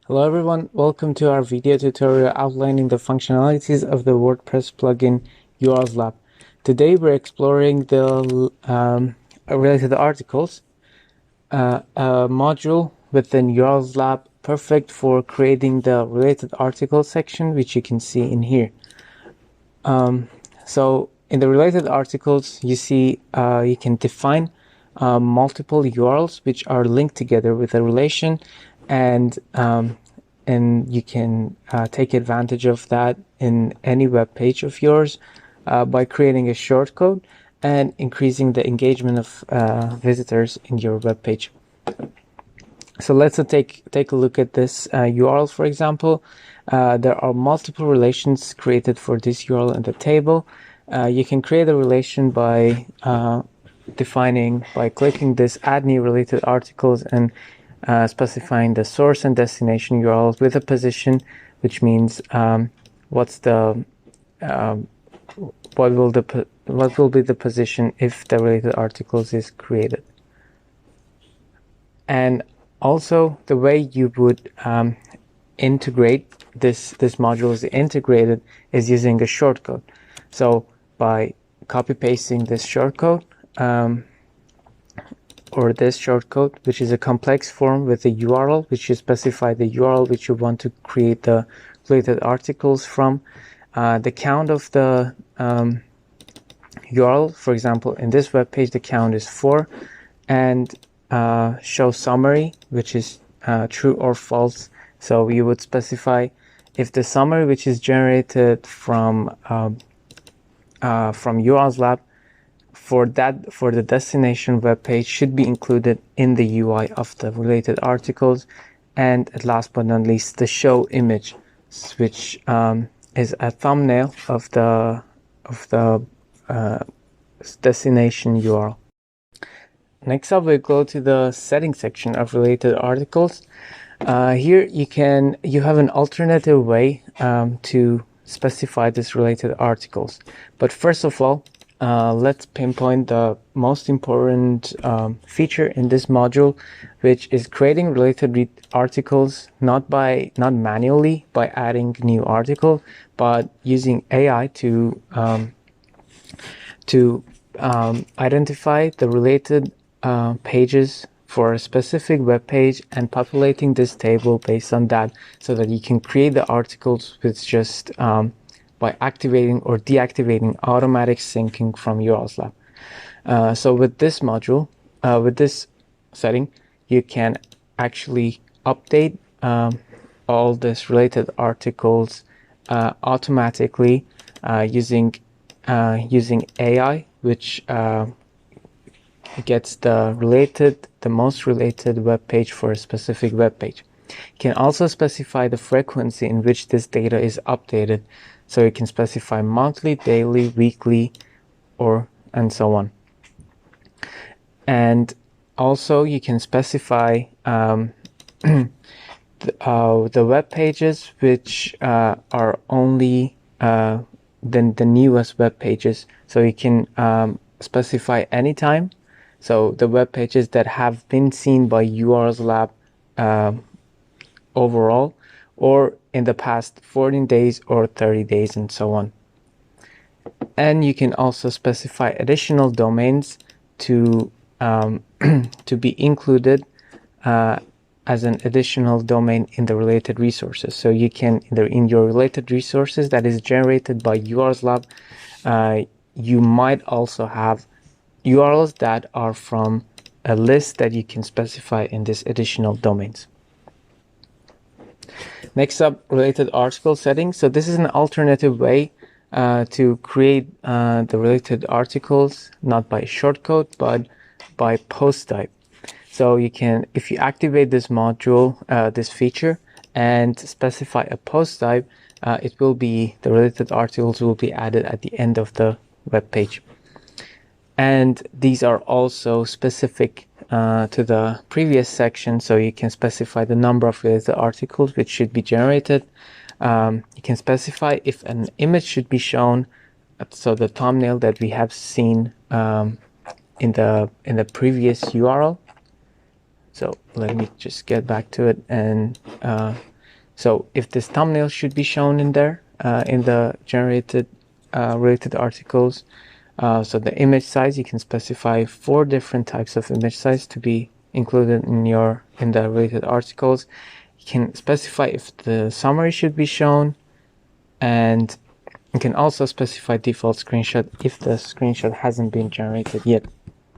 Hello everyone, welcome to our video tutorial outlining the functionalities of the WordPress plugin URLs Lab. Today we're exploring the related articles, a module within URLs Lab perfect for creating the related articles section, which you can see in here. So in the related articles, you see you can define multiple URLs which are linked together with a relation, and you can take advantage of that in any web page of yours by creating a shortcode and increasing the engagement of visitors in your web page. So let's take a look at this URL, for example. There are multiple relations created for this URL in the table. You can create a relation by clicking this add new related articles and specifying the source and destination URLs with a position, which means what will be the position if the related articles is created. And also the way you would integrate this module is integrated is using a shortcode. So by copy pasting this shortcode or this shortcode, which is a complex form with a URL, which you specify the URL which you want to create the related articles from. The count of the URL, for example, in this web page, the count is 4, and show summary, which is true or false. So you would specify if the summary which is generated from URLs Lab for the destination web page should be included in the UI of the related articles. And last but not least, the show image, which is a thumbnail of the destination URL. Next up, we go to the settings section of related articles. Here you have an alternative way to specify this related articles. But first of all, let's pinpoint the most important feature in this module, which is creating related articles not manually by adding new article, but using AI to identify the related pages for a specific web page and populating this table based on that, so that you can create the articles with just by activating or deactivating automatic syncing from URLs Lab. So with this module, with this setting, you can actually update all this related articles automatically using AI, which gets the most related web page for a specific web page. You can also specify the frequency in which this data is updated. So you can specify monthly, daily, weekly, and so on. And also you can specify the web pages which are only the newest web pages. So you can specify anytime. So the web pages that have been seen by URLs Lab overall, or in the past 14 days or 30 days, and so on. And you can also specify additional domains to be included as an additional domain in the related resources. So you can, in your related resources that is generated by URLs Lab, you might also have URLs that are from a list that you can specify in this additional domains. Next up, related article settings. So this is an alternative way to create the related articles, not by shortcode, but by post type. So you can, if you activate this module, this feature, and specify a post type, the related articles will be added at the end of the web page. And these are also specific to the previous section, so you can specify the number of related articles which should be generated. You can specify if an image should be shown, so the thumbnail that we have seen in the previous URL. So let me just get back to it and So if this thumbnail should be shown in there, in the generated related articles, so the image size, you can specify 4 different types of image size to be included in the related articles. You can specify if the summary should be shown, and you can also specify default screenshot if the screenshot hasn't been generated yet.